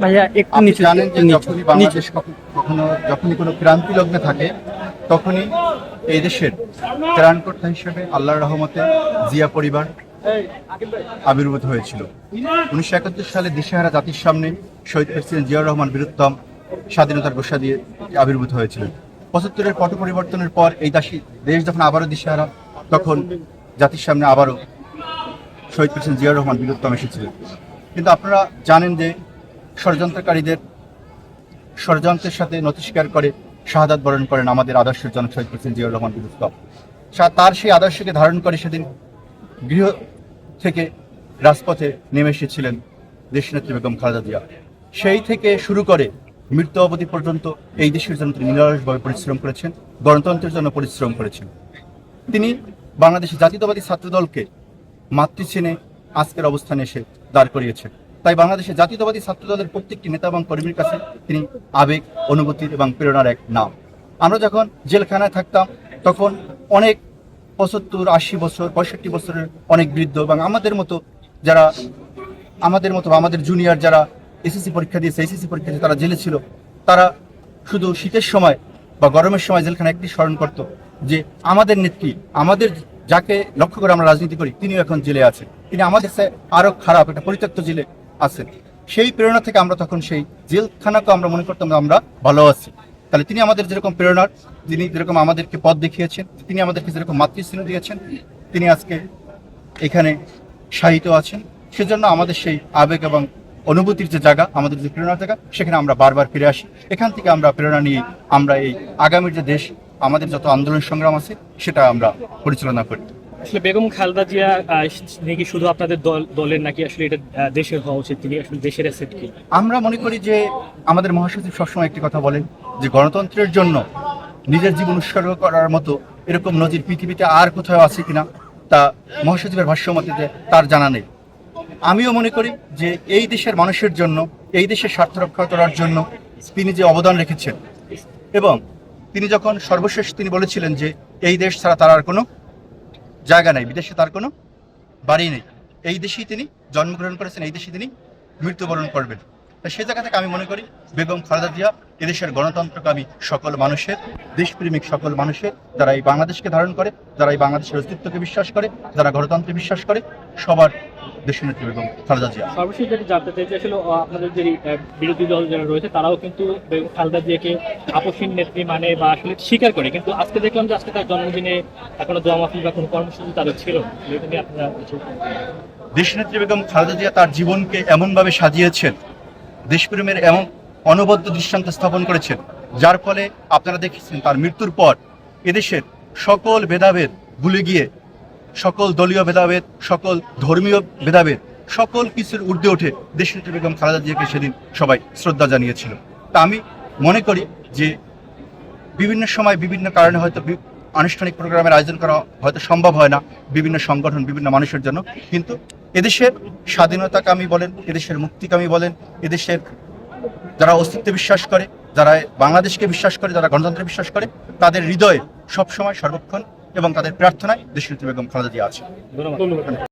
ভাইয়া একটু আপনি নিচে জানেন যে নিচে যখনই বাংলাদেশ যখনই কোনো ক্রান্তি লগ্নে থাকে তখনই এই দেশের ত্রাণকর্তা হিসেবে আল্লাহর রহমতে জিয়া পরিবার আবির্ভূত হয়েছিল। 1971 সালে দিশেহারা জাতির সামনে শহীদ প্রেসিডেন্ট জিয়াউর রহমান বীরুত্তম স্বাধীনতার ঘোষণা দিয়ে আবির্ভূত হয়েছিলেন। 75-এর পট পরিবর্তনের পর এই দেশ যখন আবারও দিশেহারা, তখন জাতির সামনে আবারও শহীদ প্রেসিডেন্ট জিয়াউর রহমান বীরুত্তম এসেছিলেন। কিন্তু আপনারা জানেন যে ষড়যন্ত্রকারীদের ষড়যন্ত্রের সাথে নতি স্বীকার করে শাহাদাত বরণ করেন আমাদের আদর্শের জনক শহীদ প্রেসিডেন্ট জিয়াউর রহমান বীরুত্তম। তার সেই আদর্শকে ধারণ করে সেদিন গৃহ থেকে রাজপথে নেমে এসেছিলেন দেশনেত্রী বেগম খালেদা জিয়া। সেই থেকে শুরু করে মৃত্যু অবধি পর্যন্ত এই দেশের জন্য তিনি নিরলসভাবে পরিশ্রম করেছেন, গণতন্ত্রের জন্য পরিশ্রম করেছেন। তিনি বাংলাদেশের জাতীয়তাবাদী ছাত্রদলকে মাতৃশ্রেণে আজকের অবস্থানে এসে দাঁড় করিয়েছেন। তাই বাংলাদেশের জাতীয়তাবাদী ছাত্রদলের প্রত্যেকটি নেতা এবং কর্মীর কাছে তিনি আবেগ, অনুভূতির এবং প্রেরণার এক নাম। আমরা যখন জেলখানায় থাকতাম তখন অনেক 75, 80 বছর, 65 বছরের অনেক বৃদ্ধ এবং আমাদের জুনিয়র যারা এসএসসি পরীক্ষা দিয়েছে, তারা জেলে ছিল, তারা শুধু শীতের সময় বা গরমের সময় জেলখানায় একটি স্মরণ করত যে আমাদের নেত্রী, আমাদের যাকে লক্ষ্য করে আমরা রাজনীতি করি, তিনিও এখন জেলে আছেন, তিনি আমাদের আরো খারাপ একটা পরিত্যক্ত জেলে আছেন। সেই প্রেরণা থেকে আমরা তখন সেই জেলখানাকে আমরা মনে করতাম আমরা ভালো আছি। তাহলে তিনি আমাদের যেরকম প্রেরণার, তিনি যেরকম আমাদেরকে পথ দেখিয়েছেন, তিনি আমাদেরকে যেরকম মাতৃস্নেহ দিয়েছেন, তিনি আজকে এখানে শায়িত আছেন। সেজন্য আমাদের সেই আবেগ এবং অনুভূতির যে জায়গা, আমাদের যে প্রেরণার জায়গা, সেখানে আমরা বারবার ফিরে আসি। এখান থেকে আমরা প্রেরণা নিয়ে আমরা এই আগামীর যে দেশ, আমাদের যত আন্দোলন সংগ্রাম আছে সেটা আমরা পরিচালনা করি। আসলে বেগম খালেদা জিয়া নাকি শুধু আপনাদের দলের, নাকি আসলে এটা দেশের হওয়া উচিত? তিনি আসলে দেশের অ্যাসেট কি? আমরা মনে করি যে আমাদের মহাসচিব সবসময় একটি কথা বলেন যে গণতন্ত্রের জন্য নিজের জীবন উৎসর্গ করার মতো এরকম নজির পৃথিবীতে আর কোথাও আছে কিনা তা মহাসচিবের ভাষ্যমতে তার জানা নেই। আমিও মনে করি যে এই দেশের মানুষের জন্য, এই দেশের স্বার্থ রক্ষা করার জন্য তিনি যে অবদান রেখেছেন, এবং তিনি যখন সর্বশেষ তিনি বলেছিলেন যে এই দেশ ছাড়া তার আর কোনো জায়গা নেই, বিদেশে তার কোনো বাড়ি নেই, এই দেশেই তিনি জন্মগ্রহণ করেছেন, এই দেশে তিনি মৃত্যুবরণ করবেন। তাই সে জায়গা থেকে আমি মনে করি বেগম খালেদা জিয়া এদেশের গণতন্ত্রকামী সকল মানুষের, দেশপ্রেমিক সকল মানুষের, যারা এই বাংলাদেশকে ধারণ করে, যারা এই বাংলাদেশের অস্তিত্বকে বিশ্বাস করে, যারা গণতন্ত্রে বিশ্বাস করে, সবার দেশনেত্রী বেগম খালেদা জিয়া। সর্বশেষ যেটা জানতে চাইছি, আসলে আপনাদের যে বিরোধী দল যারা রয়েছে তারাও কিন্তু বেগম খালেদা জিয়াকে আপসীন নেত্রী মানে বা আসলে স্বীকার করে, কিন্তু আজকে দেখলাম যে আজকে তার জন্মদিনে কোনো দোয়া মাহফিল বা কোনো কর্মসূচি তাদের ছিল। আপনারা দেশনেত্রী বেগম খালেদা জিয়া তার জীবনকে এমনভাবে সাজিয়েছেন, দেশপ্রেমের এমন অনবদ্য দৃষ্টান্ত স্থাপন করেছেন, যার ফলে আপনারা দেখেছেন তার মৃত্যুর পর এদেশের সকল ভেদাভেদ ভুলে গিয়ে, সকল দলীয় ভেদাভেদ, সকল ধর্মীয় ভেদাভেদ, সকল কিছুর ঊর্ধ্বে উঠে দেশনেত্রী বেগম খালেদা জিয়াকে সেদিন সবাই শ্রদ্ধা জানিয়েছিল। তা আমি মনে করি যে বিভিন্ন সময় বিভিন্ন কারণে হয়তো আনুষ্ঠানিক প্রোগ্রামের আয়োজন করা হয়তো সম্ভব হয় না বিভিন্ন সংগঠন, বিভিন্ন মানুষের জন্য, কিন্তু এদেশের স্বাধীনতাকামী বলেন, এদেশের মুক্তিকামী বলেন, এদেশের যারা অস্তিত্বে বিশ্বাস করে, যারা বাংলাদেশকে বিশ্বাস করে, যারা গণতন্ত্রে বিশ্বাস করে, তাদের হৃদয়ে সবসময় সর্বক্ষণ এবং তাদের প্রার্থনায় দেশনেত্রী বেগম খালেদা জিয়া আছে। ধন্যবাদ।